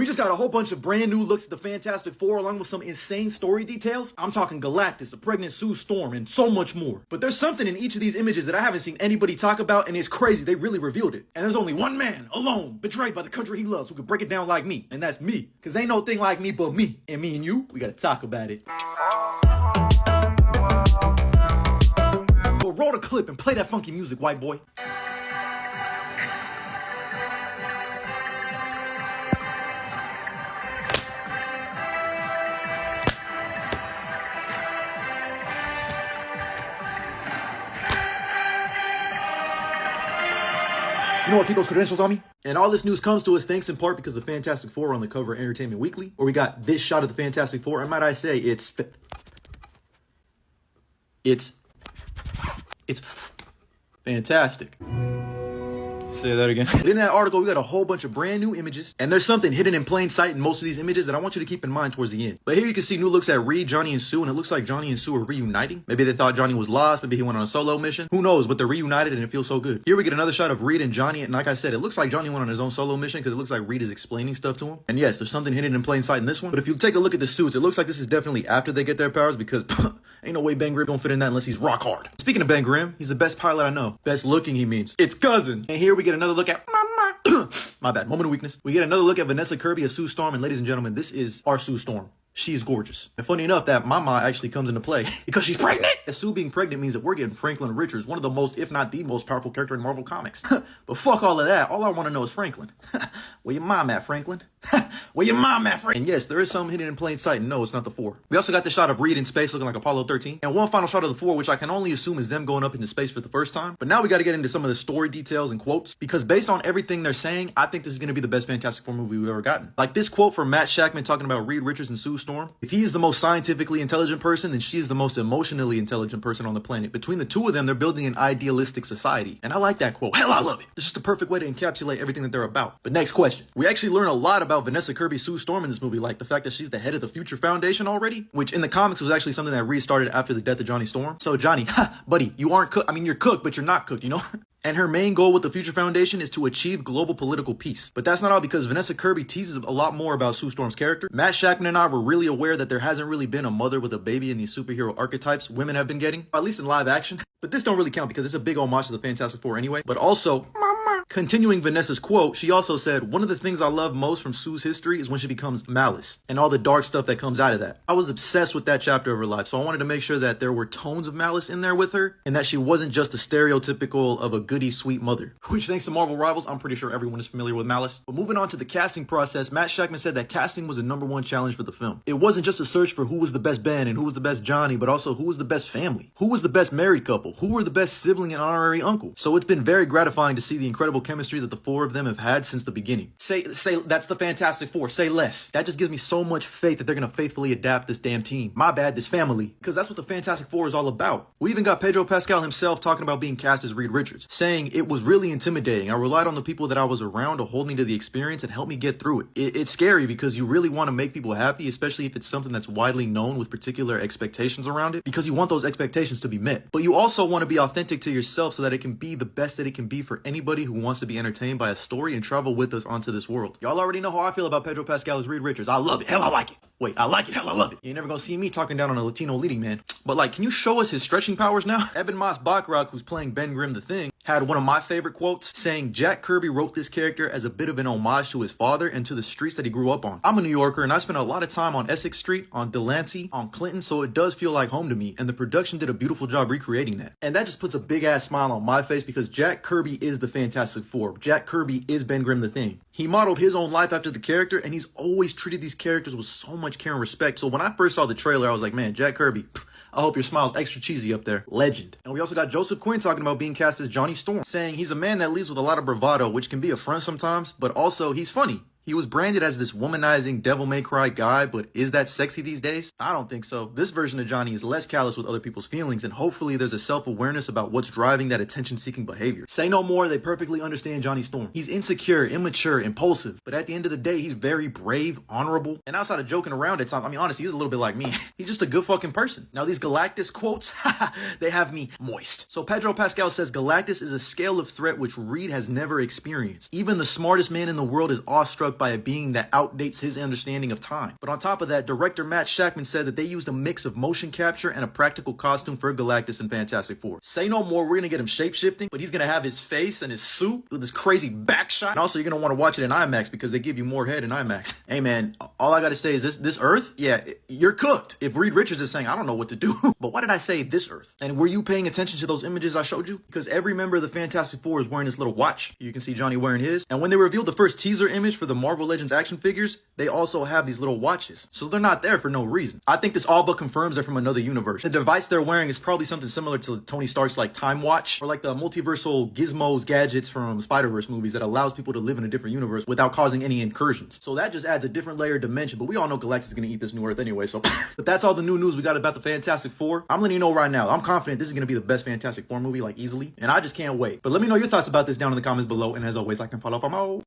We just got a whole bunch of brand new looks at the Fantastic Four along with some insane story details. I'm talking Galactus, a pregnant Sue Storm, and so much more. But there's something in each of these images that I haven't seen anybody talk about, and it's crazy. They really revealed it. And there's only one man, alone, betrayed by the country he loves, who can break it down like me, and that's me. Cause ain't no thing like me but me. And me and you, we gotta talk about it. But roll the clip and play that funky music, white boy. You know what? Keep those credentials on me. And all this news comes to us thanks in part because the Fantastic Four are on the cover of Entertainment Weekly, where we got this shot of the Fantastic Four. And might I say, it's fantastic. Say that again. But in that article, we got a whole bunch of brand new images, and there's something hidden in plain sight in most of these images that I want you to keep in mind towards the end. But here you can see new looks at Reed, Johnny, and Sue, and it looks like Johnny and Sue are reuniting. Maybe they thought Johnny was lost, maybe he went on a solo mission. Who knows, but they're reunited and it feels so good. Here we get another shot of Reed and Johnny, and like I said, it looks like Johnny went on his own solo mission because it looks like Reed is explaining stuff to him. And yes, there's something hidden in plain sight in this one. But if you take a look at the suits, it looks like this is definitely after they get their powers because ain't no way Ben Grimm gonna fit in that unless he's rock hard. Speaking of Ben Grimm, he's the best pilot I know. Best looking, he means. It's cousin. And here we get another look at my bad, moment of weakness. We get another look at Vanessa Kirby as Sue Storm, and ladies and gentlemen, this is our Sue Storm. She's gorgeous. And funny enough, that mama actually comes into play because she's pregnant. And Sue being pregnant means that we're getting Franklin Richards, one of the most, if not the most powerful character in Marvel Comics. But fuck all of that. All I want to know is Franklin. Where your mom at, Franklin? Where your mom at, Franklin? And yes, there is some hidden in plain sight. And no, it's not the Four. We also got the shot of Reed in space looking like Apollo 13. And one final shot of the Four, which I can only assume is them going up into space for the first time. But now we got to get into some of the story details and quotes. Because based on everything they're saying, I think this is going to be the best Fantastic Four movie we've ever gotten. Like this quote from Matt Shackman talking about Reed Richards and Sue Storm. If he is the most scientifically intelligent person, then she is the most emotionally intelligent person on the planet. Between the two of them, they're building an idealistic society. And I like that quote. Hell, I love it. It's just a perfect way to encapsulate everything that they're about. But next question. We actually learn a lot about Vanessa Kirby Sue Storm in this movie, like the fact that she's the head of the Future Foundation already, which in the comics was actually something that restarted after the death of Johnny Storm. So Johnny, buddy, you aren't cooked. I mean, you're cooked, but you're not cooked, you know? And her main goal with the Future Foundation is to achieve global political peace. But that's not all, because Vanessa Kirby teases a lot more about Sue Storm's character. Matt Shackman and I were really aware that there hasn't really been a mother with a baby in these superhero archetypes women have been getting, at least in live action. But this don't really count because it's a big homage to the Fantastic Four anyway. But also, continuing Vanessa's quote, she also said, one of the things I love most from Sue's history is when she becomes Malice and all the dark stuff that comes out of that. I was obsessed with that chapter of her life, so I wanted to make sure that there were tones of malice in there with her and that she wasn't just the stereotypical of a goody sweet mother. Which, thanks to Marvel Rivals, I'm pretty sure everyone is familiar with Malice. But moving on to the casting process, Matt Shackman said that casting was the #1 challenge for the film. It wasn't just a search for who was the best Ben and who was the best Johnny, but also who was the best family, who was the best married couple, who were the best sibling and honorary uncle. So it's been very gratifying to see the incredible chemistry that the four of them have had since the beginning. Say, that's the Fantastic Four. Say less. That just gives me so much faith that they're gonna faithfully adapt this damn team. My bad, this family. Because that's what the Fantastic Four is all about. We even got Pedro Pascal himself talking about being cast as Reed Richards, saying it was really intimidating. I relied on the people that I was around to hold me to the experience and help me get through it. It's scary because you really want to make people happy, especially if it's something that's widely known with particular expectations around it, because you want those expectations to be met. But you also want to be authentic to yourself so that it can be the best that it can be for anybody who wants to be entertained by a story and travel with us onto this world. Y'all already know how I feel about Pedro Pascal as Reed Richards. I love it. Hell, I like it. Wait, I like it. Hell, I love it. You ain't never gonna see me talking down on a Latino leading man. But like, can you show us his stretching powers now? Eben Moss Bachrach, who's playing Ben Grimm the Thing, had one of my favorite quotes saying Jack Kirby wrote this character as a bit of an homage to his father and to the streets that he grew up on. I'm a New Yorker and I spent a lot of time on Essex Street, on Delancey, on Clinton, so it does feel like home to me, and the production did a beautiful job recreating that. And that just puts a big ass smile on my face because Jack Kirby is the Fantastic Four. Jack Kirby is Ben Grimm the Thing. He modeled his own life after the character, and he's always treated these characters with so much care and respect. So when I first saw the trailer, I was like, man, Jack Kirby, I hope your smile's extra cheesy up there. Legend. And we also got Joseph Quinn talking about being cast as Johnny Storm, saying he's a man that leads with a lot of bravado, which can be a front sometimes, but also he's funny. He was branded as this womanizing, devil-may-cry guy, but is that sexy these days? I don't think so. This version of Johnny is less callous with other people's feelings, and hopefully there's a self-awareness about what's driving that attention-seeking behavior. Say no more, they perfectly understand Johnny Storm. He's insecure, immature, impulsive, but at the end of the day, he's very brave, honorable, and outside of joking around at times, I mean, honestly, he's a little bit like me. He's just a good fucking person. Now, these Galactus quotes, they have me moist. So Pedro Pascal says Galactus is a scale of threat which Reed has never experienced. Even the smartest man in the world is awestruck struck by a being that outdates his understanding of time. But on top of that, director Matt Shackman said that they used a mix of motion capture and a practical costume for Galactus in Fantastic Four. Say no more, we're gonna get him shape-shifting, but he's gonna have his face and his suit with this crazy back shot. And also, you're gonna want to watch it in IMAX because they give you more head in IMAX. Hey man, all I gotta say is this Earth, yeah, you're cooked. If Reed Richards is saying, I don't know what to do. But why did I say this Earth? And were you paying attention to those images I showed you? Because every member of the Fantastic Four is wearing this little watch. You can see Johnny wearing his. And when they revealed the first teaser image for the Marvel Legends action figures, they also have these little watches. So they're not there for no reason. I think this all but confirms they're from another universe. The device they're wearing is probably something similar to Tony Stark's like time watch, or like the multiversal gizmos gadgets from Spider-Verse movies that allows people to live in a different universe without causing any incursions. So that just adds a different layer of dimension, but we all know Galactus is gonna eat this new Earth anyway, so. But that's all the new news we got about the Fantastic Four. I'm letting you know right now, I'm confident this is gonna be the best Fantastic Four movie, like easily, and I just can't wait. But let me know your thoughts about this down in the comments below, and as always, like and follow for more.